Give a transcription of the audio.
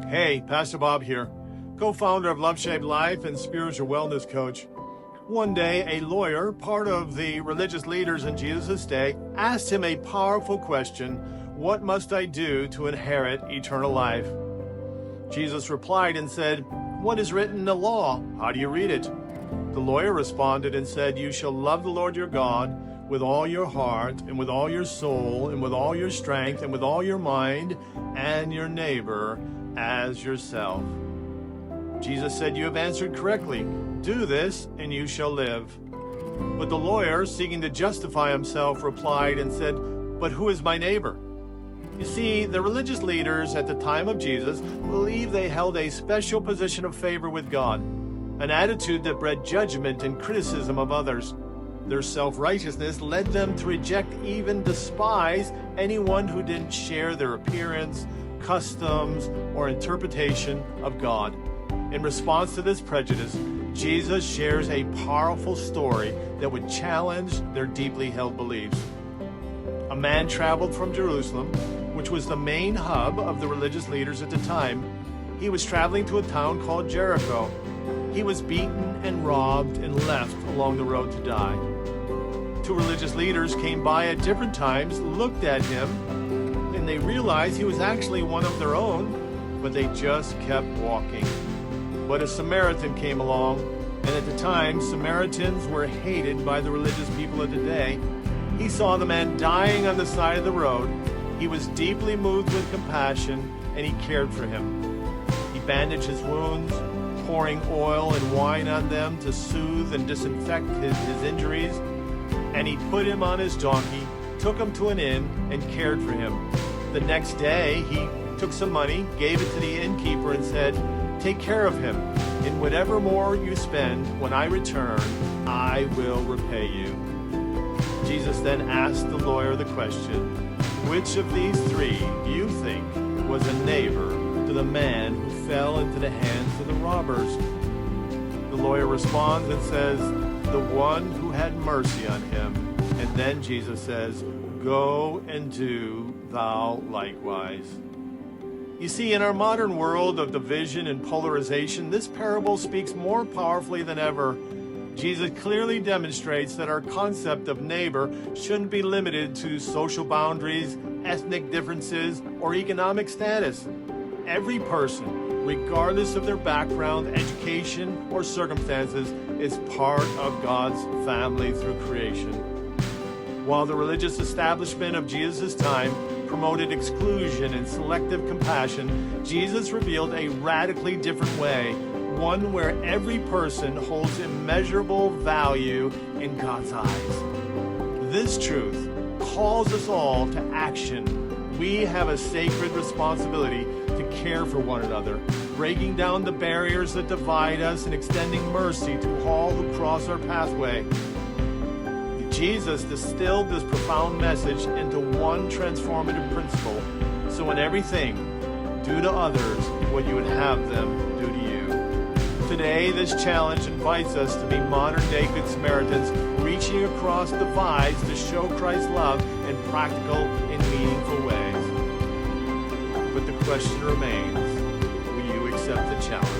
Hey, Pastor Bob here, co-founder of Love Shaped Life and spiritual wellness coach. One day, a lawyer, part of the religious leaders in Jesus' day, asked him a powerful question: what must I do to inherit eternal life? Jesus replied and said, "What is written in the law? How do you read it?" The lawyer responded and said, "You shall love the Lord your God with all your heart and with all your soul and with all your strength and with all your mind, and your neighbor as yourself." Jesus said, "You have answered correctly. Do this and you shall live." But the lawyer, seeking to justify himself, replied and said, "But who is my neighbor?" You see, the religious leaders at the time of Jesus believed they held a special position of favor with God, an attitude that bred judgment and criticism of others. Their self-righteousness led them to reject, even despise, anyone who didn't share their appearance, customs, or interpretation of God. In response to this prejudice, Jesus shares a powerful story that would challenge their deeply held beliefs. A man traveled from Jerusalem, which was the main hub of the religious leaders at the time. He was traveling to a town called Jericho. He was beaten and robbed and left along the road to die. Two religious leaders came by at different times, looked at him, and they realized he was actually one of their own, but they just kept walking. But a Samaritan came along, and at the time, Samaritans were hated by the religious people of the day. He saw the man dying on the side of the road. He was deeply moved with compassion, and he cared for him. He bandaged his wounds, pouring oil and wine on them to soothe and disinfect his injuries, and he put him on his donkey, took him to an inn, and cared for him. The next day, he took some money, gave it to the innkeeper, and said, "Take care of him. In whatever more you spend, when I return, I will repay you." Jesus then asked the lawyer the question, "Which of these three do you think was a neighbor to the man who fell into the hands of the robbers?" The lawyer responds and says, "The one who had mercy on him." And then Jesus says, "Go and do thou likewise." You see, in our modern world of division and polarization, this parable speaks more powerfully than ever. Jesus clearly demonstrates that our concept of neighbor shouldn't be limited to social boundaries, ethnic differences, or economic status. Every person, regardless of their background, education, or circumstances, is part of God's family through creation. While the religious establishment of Jesus' time promoted exclusion and selective compassion, Jesus revealed a radically different way, one where every person holds immeasurable value in God's eyes. This truth calls us all to action. We have a sacred responsibility to care for one another, breaking down the barriers that divide us and extending mercy to all who cross our pathway. Jesus distilled this profound message into one transformative principle. So in everything, do to others what you would have them do to you. Today, this challenge invites us to be modern-day Good Samaritans, reaching across divides to show Christ's love in practical and meaningful ways. But the question remains, will you accept the challenge?